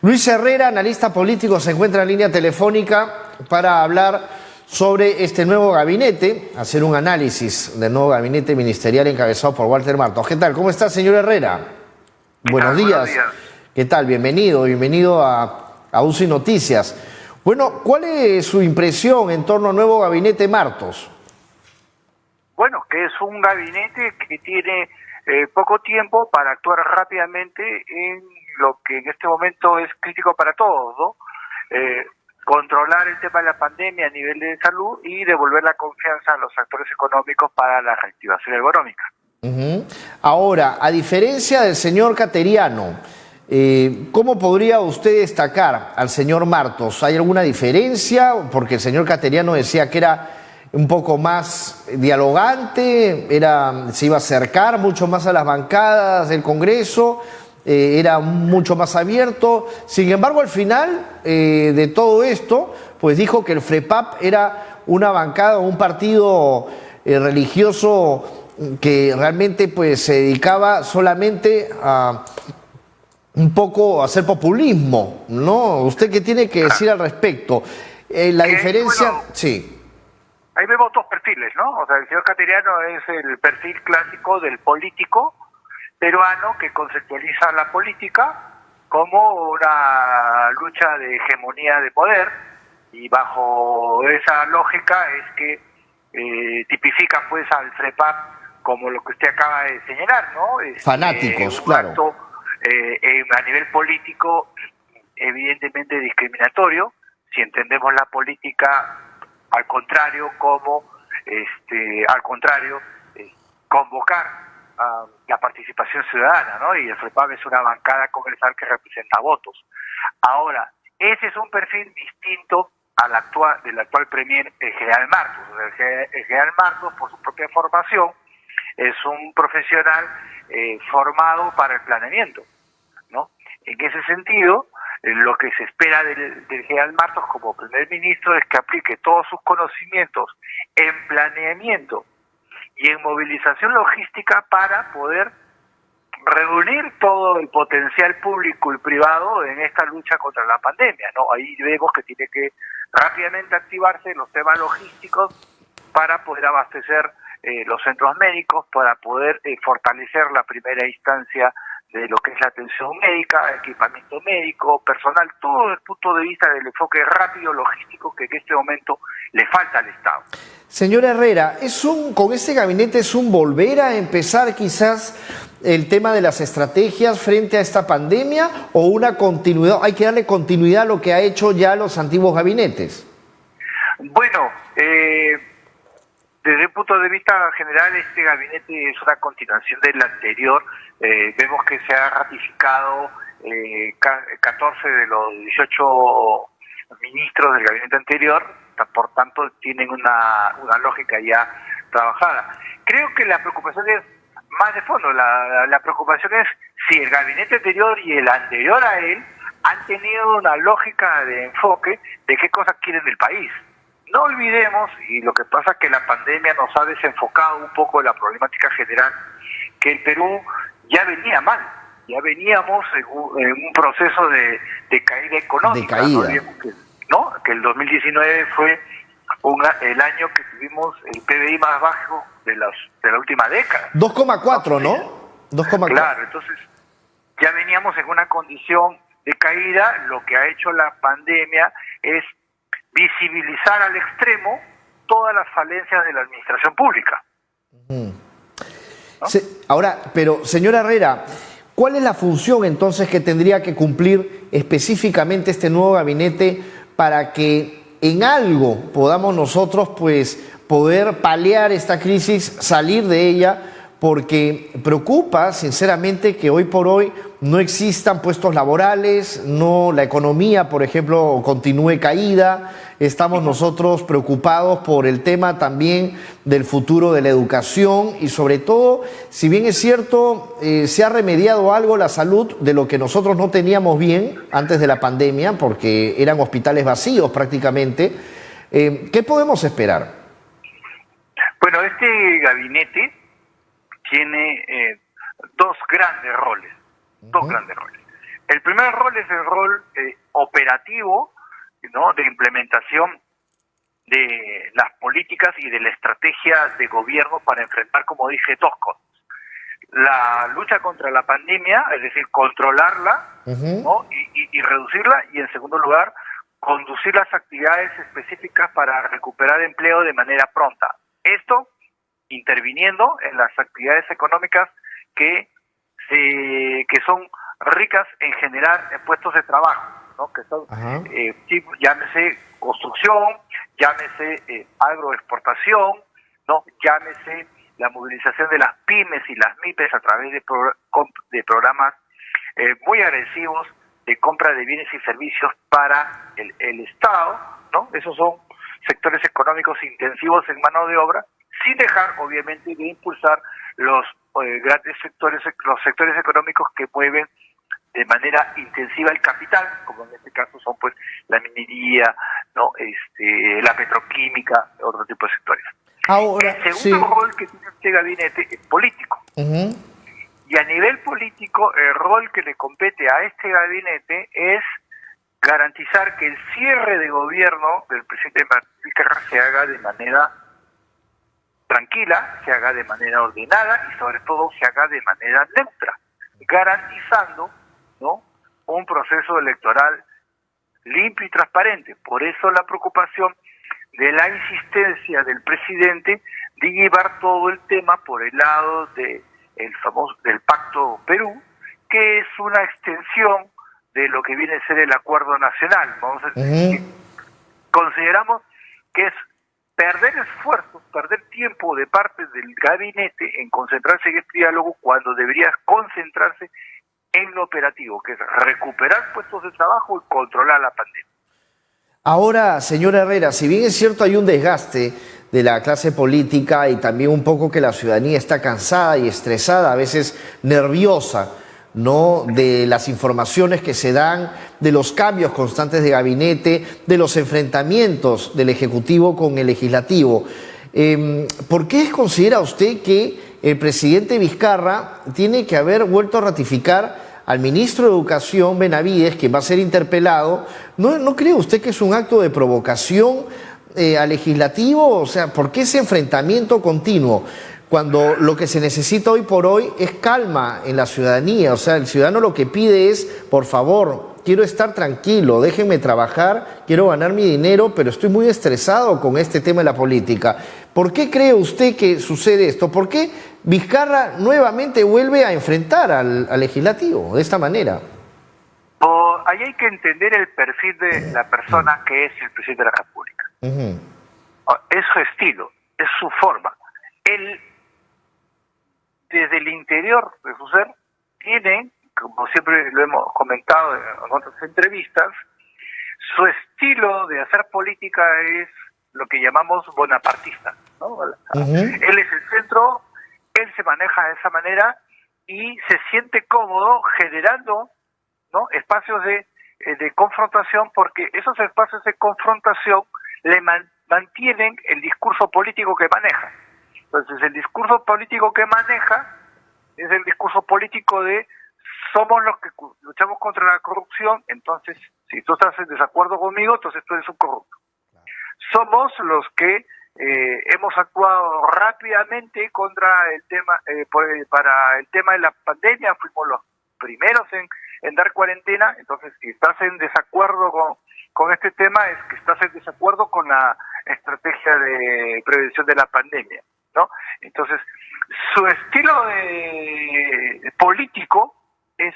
Luis Herrera, analista político, se encuentra en línea telefónica para hablar sobre este nuevo gabinete, hacer un análisis del nuevo gabinete ministerial encabezado por Walter Martos. ¿Qué tal? ¿Cómo está, señor Herrera? Buenos días. Buenos días. ¿Qué tal? Bienvenido a UCI Noticias. Bueno, ¿cuál es su impresión en torno al nuevo gabinete Martos? Bueno, que es un gabinete que tiene poco tiempo para actuar rápidamente en lo que en este momento es crítico para todos, ¿no? Controlar el tema de la pandemia a nivel de salud y devolver la confianza a los actores económicos para la reactivación económica. Ahora, a diferencia del señor Cateriano, ¿cómo podría usted destacar al señor Martos? ¿Hay alguna diferencia? Porque el señor Cateriano decía que era un poco más dialogante, se iba a acercar mucho más a las bancadas del Congreso, era mucho más abierto. Sin embargo, al final de todo esto, pues dijo que el FREPAP era una bancada o un partido religioso que realmente pues se dedicaba solamente a un poco a hacer populismo, ¿no? ¿Usted qué tiene que decir al respecto? La diferencia, bueno, sí. Ahí vemos dos perfiles, ¿no? O sea, el señor Cateriano es el perfil clásico del político peruano que conceptualiza la política como una lucha de hegemonía de poder, y bajo esa lógica es que tipifica pues al FREPAP como lo que usted acaba de señalar, ¿no? Fanáticos, claro. Acto, a nivel político evidentemente discriminatorio, si entendemos la política al contrario convocar a la participación ciudadana, ¿no? Y el FREPAP es una bancada congresal que representa votos. Ahora, ese es un perfil distinto del actual premier, el general Martos. O sea, el general Martos, por su propia formación, es un profesional formado para el planeamiento, ¿no? En ese sentido, lo que se espera del general Martos como primer ministro es que aplique todos sus conocimientos en planeamiento y en movilización logística para poder reunir todo el potencial público y privado en esta lucha contra la pandemia, ¿no? Ahí vemos que tiene que rápidamente activarse los temas logísticos para poder abastecer los centros médicos, para poder fortalecer la primera instancia de lo que es la atención médica, equipamiento médico, personal, todo desde el punto de vista del enfoque rápido logístico que en este momento le falta al Estado. Señor Herrera, con este gabinete es un volver a empezar quizás el tema de las estrategias frente a esta pandemia, o una continuidad, hay que darle continuidad a lo que ha hecho ya los antiguos gabinetes? Bueno, desde el punto de vista general, este gabinete es una continuación del anterior. Vemos que se ha ratificado 14 de los 18 ministros del gabinete anterior, por tanto tienen una lógica ya trabajada. Creo que la preocupación es más de fondo, la preocupación es si el gabinete anterior y el anterior a él han tenido una lógica de enfoque de qué cosas quieren del país. No olvidemos, y lo que pasa es que la pandemia nos ha desenfocado un poco de la problemática general, que el Perú ya venía mal, ya veníamos en un proceso de caída económica. De caída. No olvidemos que el 2019 fue el año que tuvimos el PBI más bajo de la última década. 2,4, ¿no? 2,4. Claro, entonces ya veníamos en una condición de caída. Lo que ha hecho la pandemia es visibilizar al extremo todas las falencias de la administración pública. ¿No? Ahora, pero señor Herrera, ¿cuál es la función entonces que tendría que cumplir específicamente este nuevo gabinete para que en algo podamos nosotros pues poder paliar esta crisis, salir de ella? Porque preocupa sinceramente que hoy por hoy no existan puestos laborales, la economía, por ejemplo, continúe caída. Estamos nosotros preocupados por el tema también del futuro de la educación y sobre todo, si bien es cierto, se ha remediado algo la salud de lo que nosotros no teníamos bien antes de la pandemia, porque eran hospitales vacíos prácticamente. ¿Qué podemos esperar? Bueno, este gabinete tiene dos grandes roles. El primer rol es el rol operativo, ¿no?, de implementación de las políticas y de la estrategia de gobierno para enfrentar, como dije, dos cosas. La lucha contra la pandemia, es decir, controlarla, ¿no?, y reducirla, y en segundo lugar, conducir las actividades específicas para recuperar empleo de manera pronta. Esto interviniendo en las actividades económicas que son ricas en generar puestos de trabajo, ¿no?, que son, llámese construcción, llámese agroexportación, ¿no?, llámese la movilización de las pymes y las MIPES a través de programas muy agresivos de compra de bienes y servicios para el Estado, ¿no? Esos son sectores económicos intensivos en mano de obra, sin dejar, obviamente, de impulsar los grandes sectores, los sectores económicos que mueven de manera intensiva el capital, como en este caso son pues la minería, ¿no?, la petroquímica, otro tipo de sectores. Ahora, el segundo rol que tiene este gabinete es político. Y a nivel político, el rol que le compete a este gabinete es garantizar que el cierre de gobierno del presidente Martín Vizcarra se haga de manera tranquila, se haga de manera ordenada y sobre todo se haga de manera neutra, garantizando, ¿no?, un proceso electoral limpio y transparente. Por eso la preocupación de la insistencia del presidente de llevar todo el tema por el lado de el famoso del Pacto Perú, que es una extensión de lo que viene a ser el Acuerdo Nacional. Vamos a decir, consideramos que es perder esfuerzos, perder tiempo de parte del gabinete en concentrarse en este diálogo cuando debería concentrarse en lo operativo, que es recuperar puestos de trabajo y controlar la pandemia. Ahora, señor Herrera, si bien es cierto hay un desgaste de la clase política y también un poco que la ciudadanía está cansada y estresada, a veces nerviosa, ¿no?, de las informaciones que se dan, de los cambios constantes de gabinete, de los enfrentamientos del Ejecutivo con el Legislativo. ¿Por qué considera usted que el presidente Vizcarra tiene que haber vuelto a ratificar al ministro de Educación, Benavides, que va a ser interpelado? ¿No cree usted que es un acto de provocación al legislativo? O sea, ¿por qué ese enfrentamiento continuo cuando lo que se necesita hoy por hoy es calma en la ciudadanía? O sea, el ciudadano lo que pide es, por favor, quiero estar tranquilo, déjenme trabajar, quiero ganar mi dinero, pero estoy muy estresado con este tema de la política. ¿Por qué cree usted que sucede esto? ¿Por qué Vizcarra nuevamente vuelve a enfrentar al legislativo de esta manera? Ahí hay que entender el perfil de la persona que es el presidente de la República. Es su estilo, es su forma. Él, desde el interior de su ser, tiene, como siempre lo hemos comentado en otras entrevistas, su estilo de hacer política es lo que llamamos bonapartista, ¿no? Él es el centro, él se maneja de esa manera y se siente cómodo generando, ¿no?, espacios de confrontación, porque esos espacios de confrontación le mantienen el discurso político que maneja. Entonces, el discurso político que maneja es el discurso político de somos los que luchamos contra la corrupción, entonces, si tú estás en desacuerdo conmigo, entonces tú eres un corrupto. Somos los que hemos actuado rápidamente contra el tema, para el tema de la pandemia, fuimos los primeros en dar cuarentena, entonces si estás en desacuerdo con este tema es que estás en desacuerdo con la estrategia de prevención de la pandemia, ¿no? Entonces, su estilo político es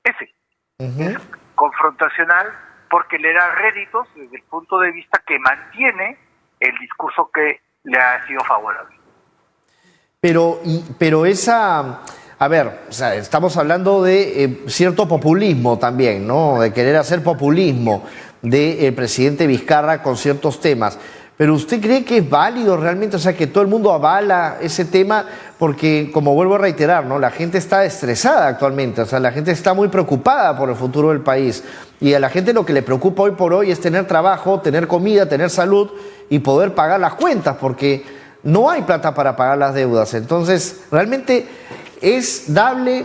ese, es confrontacional, porque le da réditos desde el punto de vista que mantiene el discurso que le ha sido favorable. Pero esa... A ver, o sea, estamos hablando de cierto populismo también, ¿no? De querer hacer populismo del presidente Vizcarra con ciertos temas. Pero ¿usted cree que es válido realmente? O sea, que todo el mundo avala ese tema, porque, como vuelvo a reiterar, ¿no?, la gente está estresada actualmente. O sea, la gente está muy preocupada por el futuro del país. Y a la gente lo que le preocupa hoy por hoy es tener trabajo, tener comida, tener salud y poder pagar las cuentas, porque no hay plata para pagar las deudas. Entonces, realmente... ¿es dable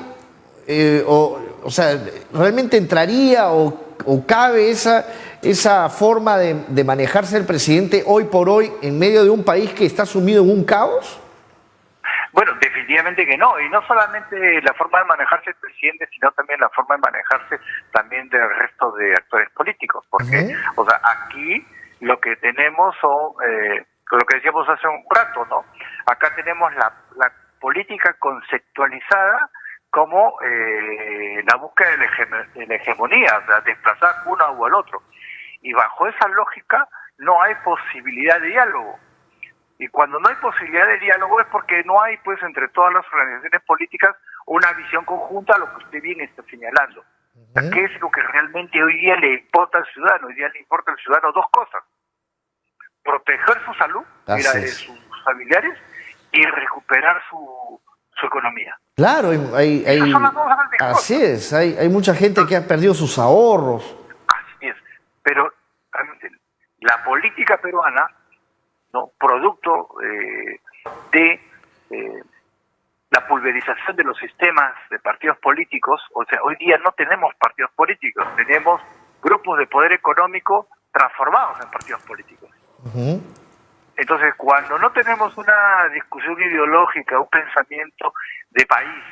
o sea, ¿realmente entraría o cabe esa forma de manejarse el presidente hoy por hoy en medio de un país que está sumido en un caos? Bueno, definitivamente que no, y no solamente la forma de manejarse el presidente, sino también la forma de manejarse también del resto de actores políticos, porque, o sea, aquí lo que tenemos son, lo que decíamos hace un rato, ¿no? Acá tenemos la política conceptualizada como la búsqueda de la hegemonía, o sea, desplazar uno o al otro. Y bajo esa lógica no hay posibilidad de diálogo. Y cuando no hay posibilidad de diálogo es porque no hay, pues, entre todas las organizaciones políticas una visión conjunta a lo que usted bien está señalando. O sea, ¿qué es lo que realmente hoy día le importa al ciudadano? Hoy día le importa al ciudadano dos cosas: proteger su salud y la de sus familiares y recuperar su economía. Claro, Son las dos grandes cosas. Así es, hay mucha gente que ha perdido sus ahorros. Así es, pero realmente la política peruana, ¿no?, producto de la pulverización de los sistemas de partidos políticos, o sea, hoy día no tenemos partidos políticos, tenemos grupos de poder económico transformados en partidos políticos. Entonces, cuando no tenemos una discusión ideológica, un pensamiento de país,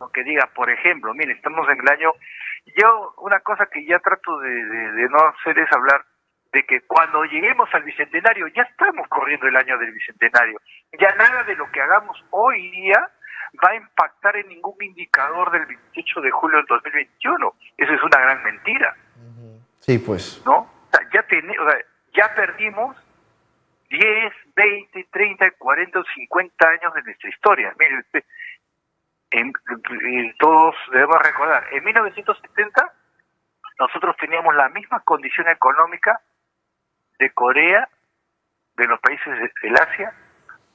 ¿no?, que diga, por ejemplo, mire, estamos en el año... Yo, una cosa que ya trato de no hacer es hablar de que cuando lleguemos al Bicentenario, ya estamos corriendo el año del Bicentenario. Ya nada de lo que hagamos hoy día va a impactar en ningún indicador del 28 de julio del 2021. Eso es una gran mentira. Sí, pues. ¿No? O sea, ya perdimos 10, 20, 30, 40 o 50 años de nuestra historia. Miren, todos debemos recordar, en 1970 nosotros teníamos la misma condición económica de Corea, de los países del Asia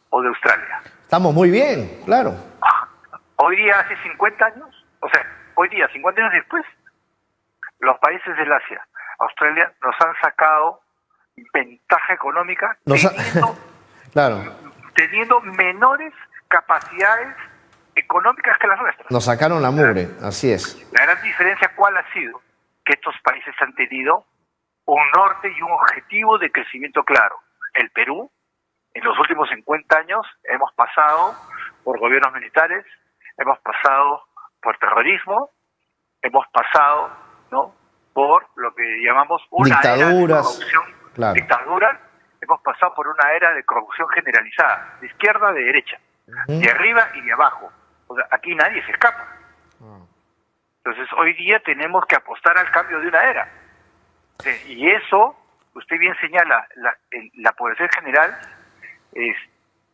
o de Australia. Estamos muy bien, claro. Hoy día, hace 50 años, o sea, hoy día, 50 años después, los países del Asia, Australia, nos han sacado ventaja económica teniendo menores capacidades económicas que las nuestras. Nos sacaron la mugre, así es. La gran diferencia, ¿cuál ha sido? Que estos países han tenido un norte y un objetivo de crecimiento claro. El Perú, en los últimos 50 años, hemos pasado por gobiernos militares, hemos pasado por terrorismo, hemos pasado, ¿no?, por lo que llamamos una era de corrupción, dictadura, hemos pasado por una era de corrupción generalizada, de izquierda a de derecha, de arriba y de abajo. O sea, aquí nadie se escapa. Entonces, hoy día tenemos que apostar al cambio de una era. Y eso, usted bien señala, la población general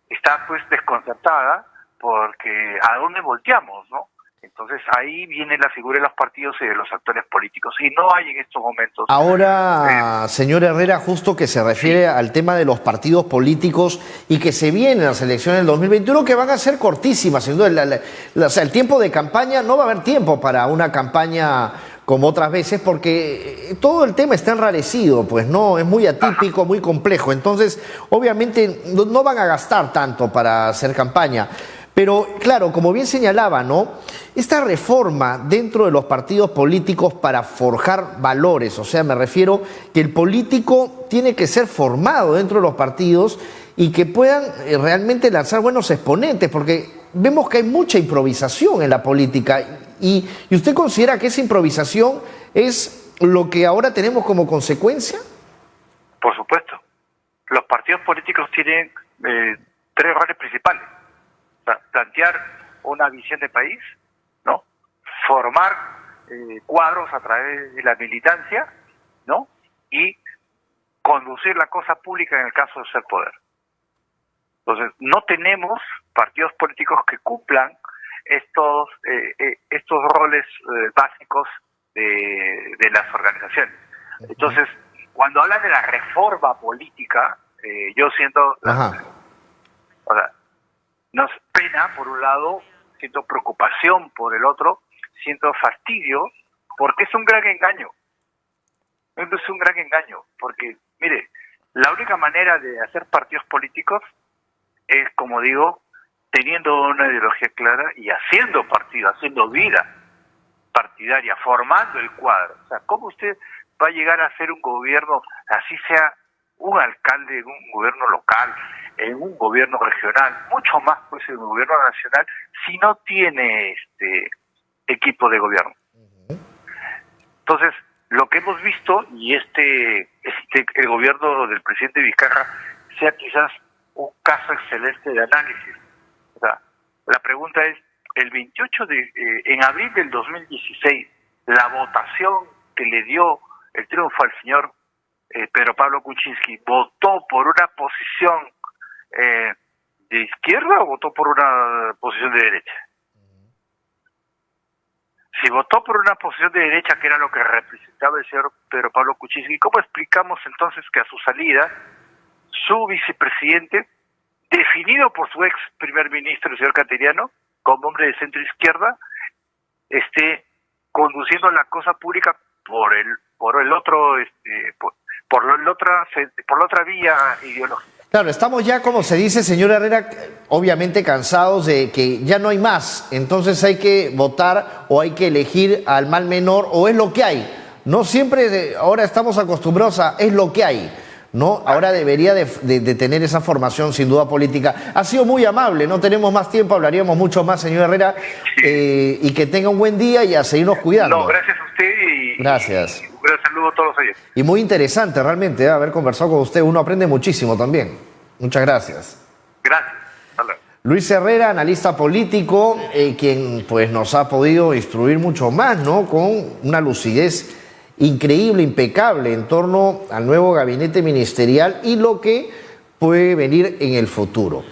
está, pues, desconcertada porque ¿a dónde volteamos, no? Entonces ahí viene la figura de los partidos y de los actores políticos, y no hay en estos momentos. Ahora, señor Herrera, justo que se refiere al tema de los partidos políticos y que se vienen las elecciones del 2021, que van a ser cortísimas, sin duda. O sea, el tiempo de campaña, no va a haber tiempo para una campaña como otras veces, porque todo el tema está enrarecido, pues no, es muy atípico, muy complejo. Entonces, obviamente, no van a gastar tanto para hacer campaña. Pero, claro, como bien señalaba, ¿no?, esta reforma dentro de los partidos políticos para forjar valores, o sea, me refiero que el político tiene que ser formado dentro de los partidos y que puedan realmente lanzar buenos exponentes, porque vemos que hay mucha improvisación en la política. ¿Y usted considera que esa improvisación es lo que ahora tenemos como consecuencia? Por supuesto. Los partidos políticos tienen 3 roles principales. Plantear una visión de país, ¿no?, formar cuadros a través de la militancia, ¿no?, y conducir la cosa pública en el caso de ser poder. Entonces, no tenemos partidos políticos que cumplan estos roles básicos de las organizaciones. Entonces, cuando hablan de la reforma política, yo siento... O sea, nos pena por un lado, siento preocupación por el otro, siento fastidio, porque es un gran engaño. Es un gran engaño, porque, mire, la única manera de hacer partidos políticos es, como digo, teniendo una ideología clara y haciendo partido, haciendo vida. partidaria, formando el cuadro. O sea, ¿cómo usted va a llegar a hacer un gobierno, así sea un alcalde en un gobierno local, en un gobierno regional, mucho más pues en un gobierno nacional, si no tiene equipo de gobierno? Entonces, lo que hemos visto, y el gobierno del presidente Vizcarra sea quizás un caso excelente de análisis. O sea, la pregunta es, en abril del 2016, la votación que le dio el triunfo al señor Pedro Pablo Kuczynski, ¿votó por una posición de izquierda o votó por una posición de derecha? Si votó por una posición de derecha, que era lo que representaba el señor Pedro Pablo Kuczynski, ¿cómo explicamos entonces que a su salida, su vicepresidente, definido por su ex primer ministro, el señor Cateriano, como hombre de centro izquierda, esté conduciendo la cosa pública por la otra vía ideológica? Claro, estamos ya, como se dice, señor Herrera, obviamente cansados de que ya no hay más. Entonces hay que votar o hay que elegir al mal menor, o es lo que hay. No siempre, ahora estamos acostumbrados a es lo que hay, ¿no? Ahora debería de tener esa formación, sin duda, política. Ha sido muy amable, no tenemos más tiempo, hablaríamos mucho más, señor Herrera, y que tenga un buen día y a seguirnos cuidando. No, gracias a usted gracias. Un gran saludo a todos los oyentes. Y muy interesante realmente haber conversado con usted, uno aprende muchísimo también. Muchas gracias. Gracias. Hasta luego. Luis Herrera, analista político, quien pues nos ha podido instruir mucho más, ¿no? Con una lucidez increíble, impecable en torno al nuevo gabinete ministerial y lo que puede venir en el futuro.